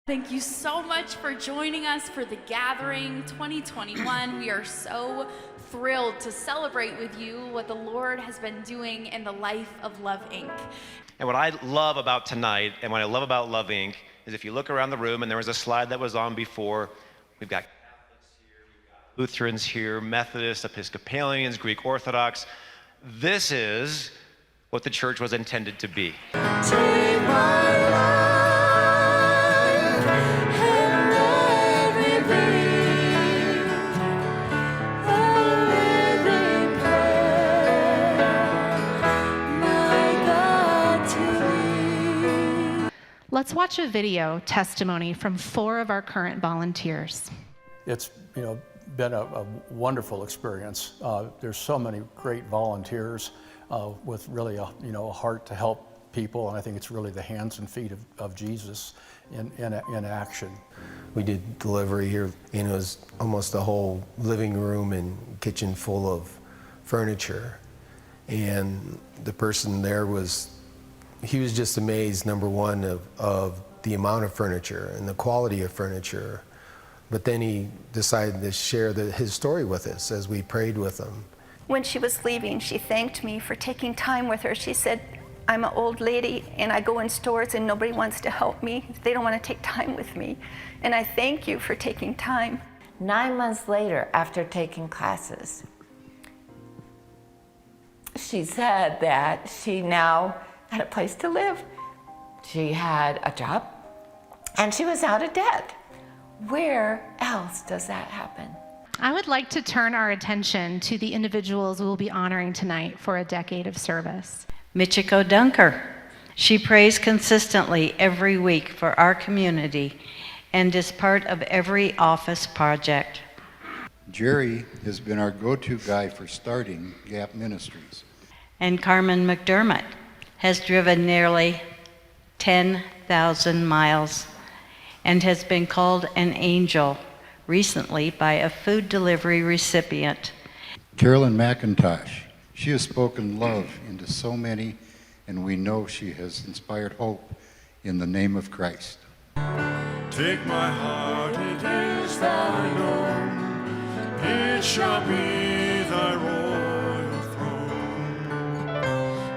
Thank you so much for joining us for the Gathering 2021. We are so thrilled to celebrate with you what the Lord has been doing in the life of Love Inc. And what I love about tonight and what I love about Love Inc. is if you look around the room, and there was a slide that was on before, we've got Catholics here, we've got Lutherans here, Methodists, Episcopalians, Greek Orthodox. This is what the church was intended to be. Take my life. Let's watch a video testimony from 4 of our current volunteers. It's been a wonderful experience. There's so many great volunteers with really a heart to help people, and I think it's really the hands and feet of Jesus in action. We did delivery here, and it was almost a whole living room and kitchen full of furniture, and the person there he was just amazed, number one, of the amount of furniture and the quality of furniture. But then he decided to share his story with us as we prayed with him. When she was leaving, she thanked me for taking time with her. She said, I'm an old lady and I go in stores and nobody wants to help me. They don't want to take time with me. And I thank you for taking time. 9 months later, after taking classes, she said that she now had a place to live. She had a job and she was out of debt. Where else does that happen? I would like to turn our attention to the individuals we'll be honoring tonight for a decade of service. Michiko Dunker. She prays consistently every week for our community and is part of every office project. Jerry has been our go-to guy for starting Gap Ministries. And Carmen McDermott has driven nearly 10,000 miles and has been called an angel recently by a food delivery recipient. Carolyn McIntosh. She has spoken love into so many, and we know she has inspired hope in the name of Christ. Take my heart, it is thine own. It shall be thy royal throne.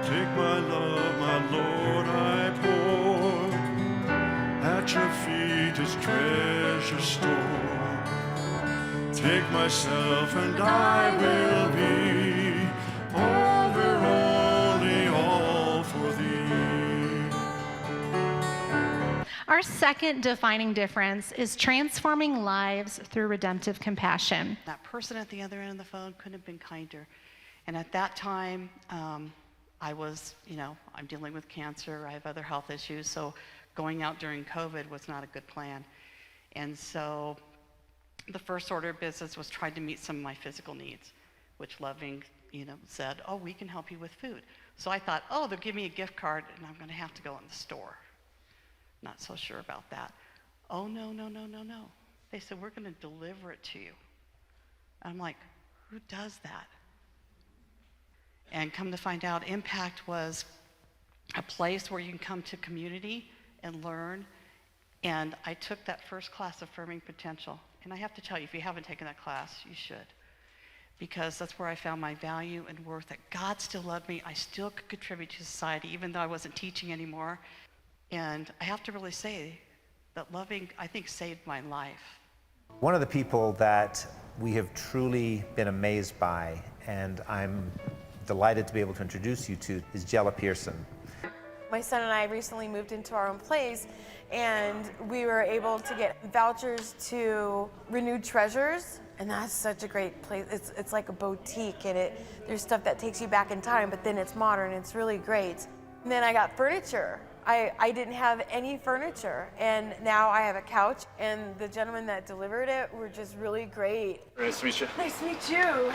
Take my love, my Lord, I pour at your feet as treasure store. Take myself and I will be only all for thee. Our second defining difference is transforming lives through redemptive compassion. That person at the other end of the phone couldn't have been kinder. And at that time, I was, I'm dealing with cancer, I have other health issues, so going out during COVID was not a good plan. And so the first order of business was trying to meet some of my physical needs, which Love Inc., said, oh, we can help you with food. So I thought, oh, they'll give me a gift card and I'm gonna have to go in the store. Not so sure about that. Oh, no. They said, we're gonna deliver it to you. I'm like, who does that? And come to find out, Impact was a place where you can come to community and learn. And I took that first class, Affirming Potential. And I have to tell you, if you haven't taken that class, you should. Because that's where I found my value and worth, that God still loved me. I still could contribute to society, even though I wasn't teaching anymore. And I have to really say that Love Inc., I think, saved my life. One of the people that we have truly been amazed by, and I'm delighted to be able to introduce you to, is Jella Pearson. My son and I recently moved into our own place, and we were able to get vouchers to Renewed Treasures, and that's such a great place. It's like a boutique, and there's stuff that takes you back in time, but then it's modern. It's really great. And then I got furniture. I didn't have any furniture, and now I have a couch, and the gentlemen that delivered it were just really great. Nice to meet you. Nice to meet you.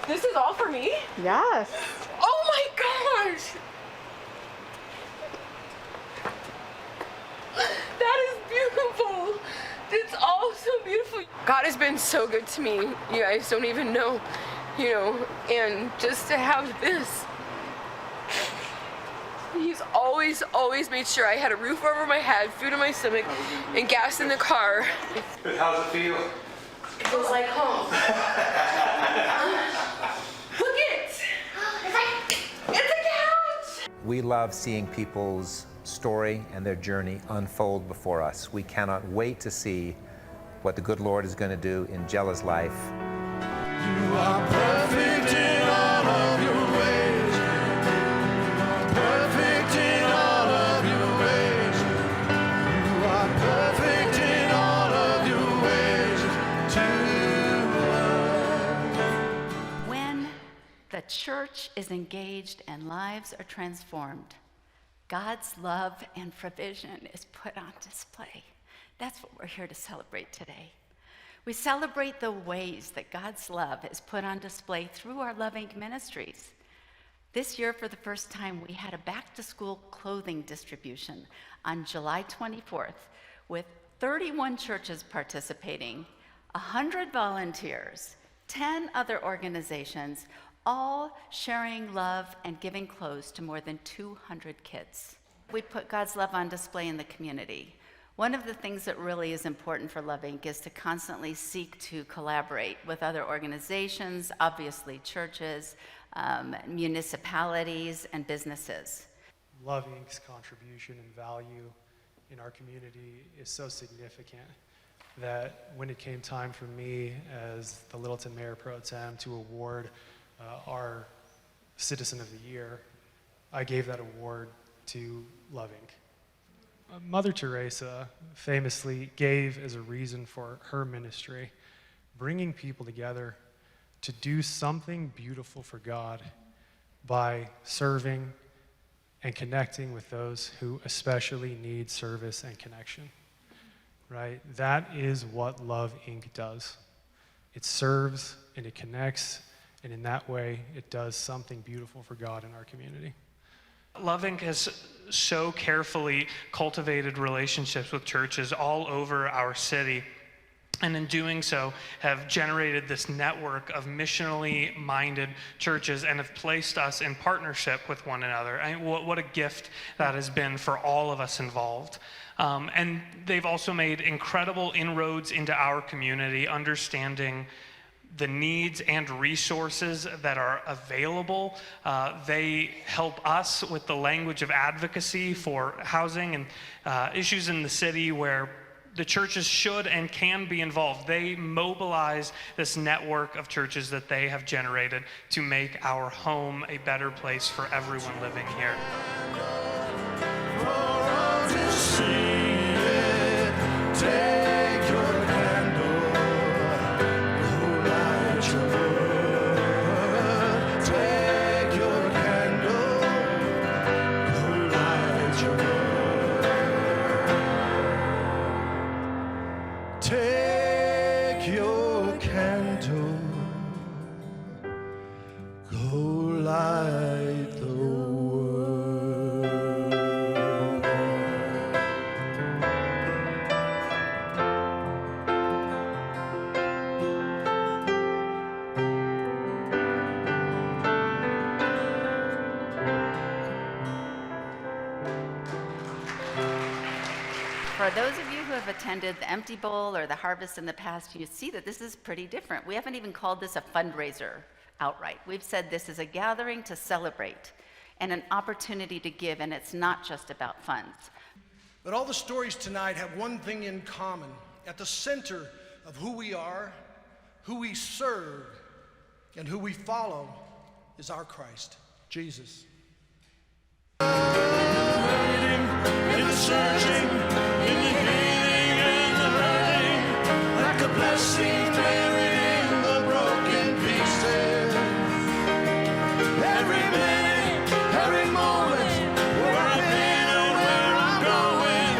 This is all for me? Yes. Oh my gosh! That is beautiful. It's all so beautiful. God has been so good to me. You guys don't even know, and just to have this. he's always made sure I had a roof over my head, food in my stomach, and gas in the car. How's it feel? It feels like home. Look it! It's a couch! We love seeing people's story and their journey unfold before us. We cannot wait to see what the good Lord is going to do in Jella's life. You are perfect in all of your ways. Perfect in all of your ways. You are perfect in all of your ways to us. When the church is engaged and lives are transformed, God's love and provision is put on display. That's what we're here to celebrate today. We celebrate the ways that God's love is put on display through our Love Inc. ministries. This year, for the first time, we had a back-to-school clothing distribution on July 24th with 31 churches participating, 100 volunteers, 10 other organizations, all sharing love and giving clothes to more than 200 kids. We put God's love on display in the community. One of the things that really is important for Love Inc. is to constantly seek to collaborate with other organizations, obviously churches, municipalities, and businesses. Love Inc.'s contribution and value in our community is so significant that when it came time for me as the Littleton Mayor Pro Tem to award our Citizen of the Year, I gave that award to Love Inc. Mother Teresa famously gave as a reason for her ministry, bringing people together to do something beautiful for God by serving and connecting with those who especially need service and connection, right? That is what Love Inc. does. It serves and it connects, and in that way, it does something beautiful for God in our community. Love Inc. has so carefully cultivated relationships with churches all over our city, and in doing so have generated this network of missionally minded churches and have placed us in partnership with one another. I mean, what a gift that has been for all of us involved. And they've also made incredible inroads into our community, understanding the needs and resources that are available. They help us with the language of advocacy for housing and issues in the city where the churches should and can be involved. They mobilize this network of churches that they have generated to make our home a better place for everyone living here. Take your candle, go light your world. Take your candle, go light your world. Take your candle, go light the world. For those of you who have attended the Empty Bowl or the Harvest in the past, you see that this is pretty different. We haven't even called this a fundraiser outright. We've said this is a gathering to celebrate and an opportunity to give, and it's not just about funds. But all the stories tonight have one thing in common. At the center of who we are, who we serve, and who we follow is our Christ, Jesus. In the searching, in the healing and the hurting, like a blessing buried in the broken pieces. Every minute, every moment, where I've been and where I'm going,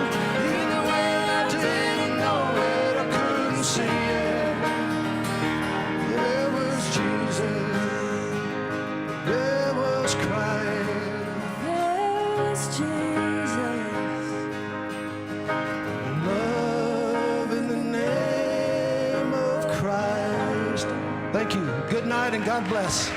even when I didn't know it, I couldn't see it. There was Jesus, there was Christ, there was Jesus. Love in the name of Christ. Thank you. Good night and God bless.